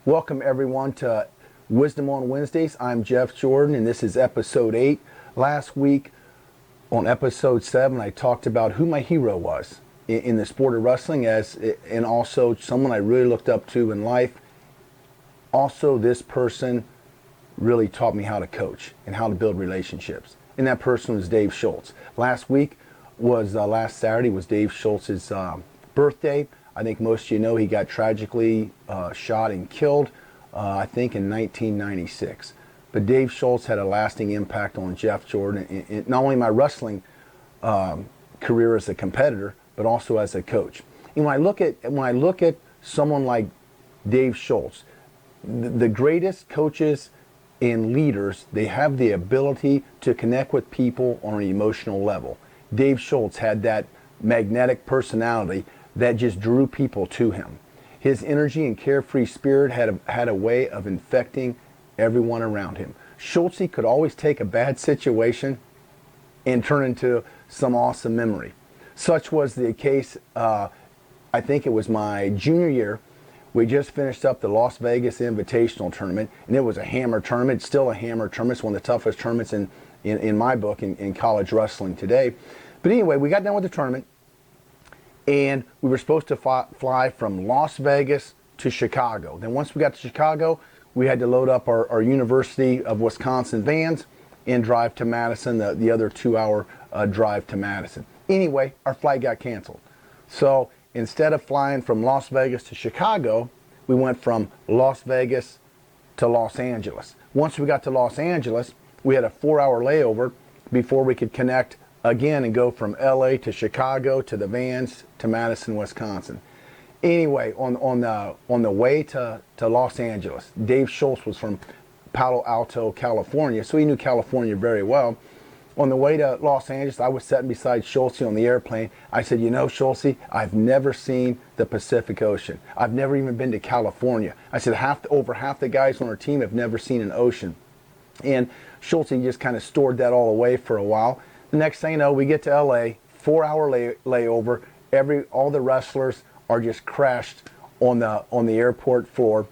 Welcome everyone to Wisdom on Wednesdays. I'm Jeff Jordan and this is episode 8. Last week on episode 7 I talked about who my hero was in the sport of wrestling and also someone I really looked up to in life. Also, this person really taught me how to coach and how to build relationships. And that person was Dave Schultz. Last Saturday was Dave Schultz's birthday. I think most of you know he got tragically shot and killed, I think in 1996. But Dave Schultz had a lasting impact on Jeff Jordan, in not only my wrestling career as a competitor, but also as a coach. And when I look at someone like Dave Schultz, the greatest coaches and leaders, they have the ability to connect with people on an emotional level. Dave Schultz had that magnetic personality that just drew people to him. His energy and carefree spirit had a way of infecting everyone around him. Schultz could always take a bad situation and turn into some awesome memory. Such was the case, I think it was my junior year. We just finished up the Las Vegas Invitational Tournament, and it was a hammer tournament. It's still a hammer tournament. It's one of the toughest tournaments in my book in college wrestling today. But anyway, we got done with the tournament, and we were supposed to fly from Las Vegas to Chicago. Then once we got to Chicago, we had to load up our University of Wisconsin vans and drive to Madison, the other 2-hour drive to Madison. Anyway, our flight got canceled. So instead of flying from Las Vegas to Chicago, we went from Las Vegas to Los Angeles. Once we got to Los Angeles, we had a 4-hour layover before we could connect again and go from LA to Chicago to the vans to Madison, Wisconsin. Anyway, on the way to Los Angeles, Dave Schultz was from Palo Alto, California, so he knew California very well. On the way to Los Angeles, I was sitting beside Schultz on the airplane. I said, you know, Schultz, I've never seen the Pacific Ocean. I've never even been to California. I said, over half the guys on our team have never seen an ocean. And Schultz just kind of stored that all away for a while. The next thing you know, we get to LA, 4-hour layover. All the wrestlers are just crashed on the airport floor.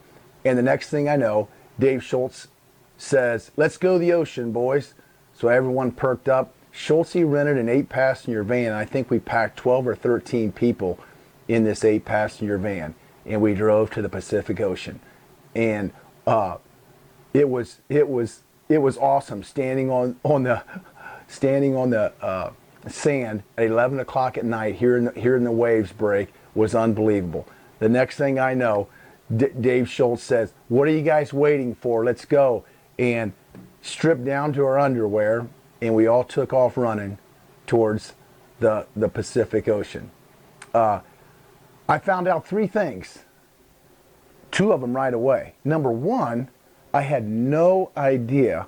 And the next thing I know, Dave Schultz says, let's go to the ocean, boys. So everyone perked up. Schultz rented an 8-passenger van. I think we packed 12 or 13 people in this 8-passenger van, and we drove to the Pacific Ocean. And it was awesome standing on the sand at 11 o'clock at night, hearing the waves break was unbelievable. The next thing I know, Dave Schultz says, what are you guys waiting for? Let's go. And stripped down to our underwear, and we all took off running towards the Pacific Ocean. I found out 3 things, 2 of them right away. Number 1, I had no idea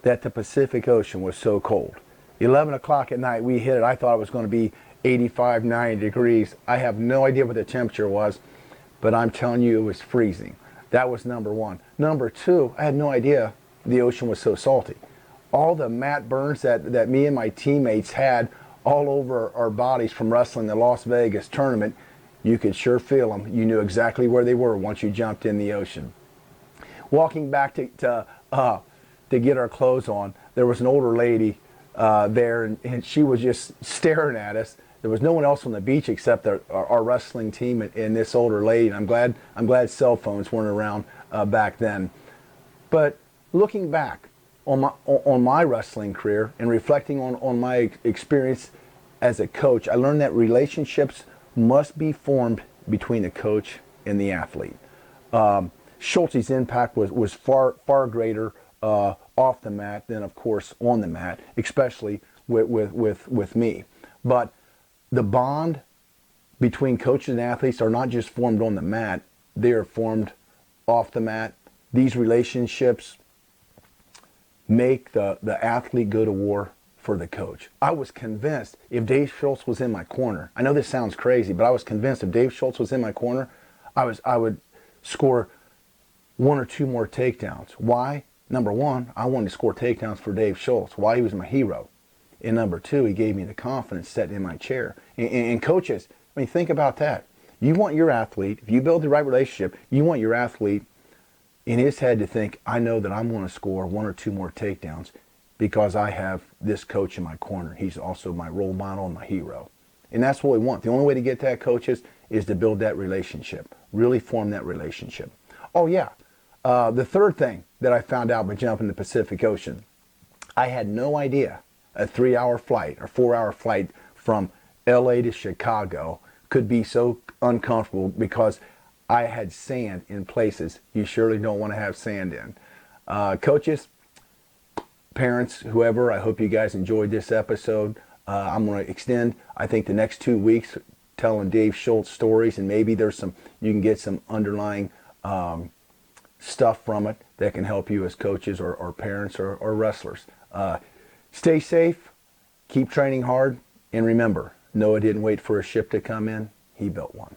that the Pacific Ocean was so cold. 11 o'clock at night, we hit it. I thought it was going to be 85, 90 degrees. I have no idea what the temperature was, but I'm telling you it was freezing. That was number 1. Number 2, I had no idea the ocean was so salty. All the mat burns that me and my teammates had all over our bodies from wrestling the Las Vegas tournament, you could sure feel them. You knew exactly where they were once you jumped in the ocean. Walking back to get our clothes on, there was an older lady there, and she was just staring at us. There was no one else on the beach except our wrestling team and this older lady. And I'm glad cell phones weren't around back then. But looking back on my wrestling career and reflecting on my experience as a coach, I learned that relationships must be formed between the coach and the athlete. Schultz's impact was far greater off the mat than, of course, on the mat, especially with me. But the bond between coaches and athletes are not just formed on the mat, they are formed off the mat. These relationships make the athlete go to war for the coach. I was convinced if Dave Schultz was in my corner, I know this sounds crazy, but I was convinced if Dave Schultz was in my corner, I would score 1 or 2 more takedowns. Why? Number 1, I wanted to score takedowns for Dave Schultz. Why? He was my hero. And number 2, he gave me the confidence sitting in my chair. And coaches, I mean, think about that. You want your athlete, if you build the right relationship, you want your athlete in his head to think, I know that I'm going to score one or two more takedowns because I have this coach in my corner. He's also my role model and my hero. And that's what we want. The only way to get that, coaches, is to build that relationship, really form that relationship. Oh, yeah. The third thing that I found out by jumping the Pacific Ocean, I had no idea a 3-hour flight or 4-hour flight from LA to Chicago could be so uncomfortable because I had sand in places you surely don't want to have sand in. Coaches, parents, whoever, I hope you guys enjoyed this episode. I'm going to extend, I think, the next 2 weeks telling Dave Schultz stories, and maybe there's some, you can get some underlying stuff from it that can help you as coaches or parents or wrestlers. Stay safe, keep training hard, and remember, Noah didn't wait for a ship to come in, he built one.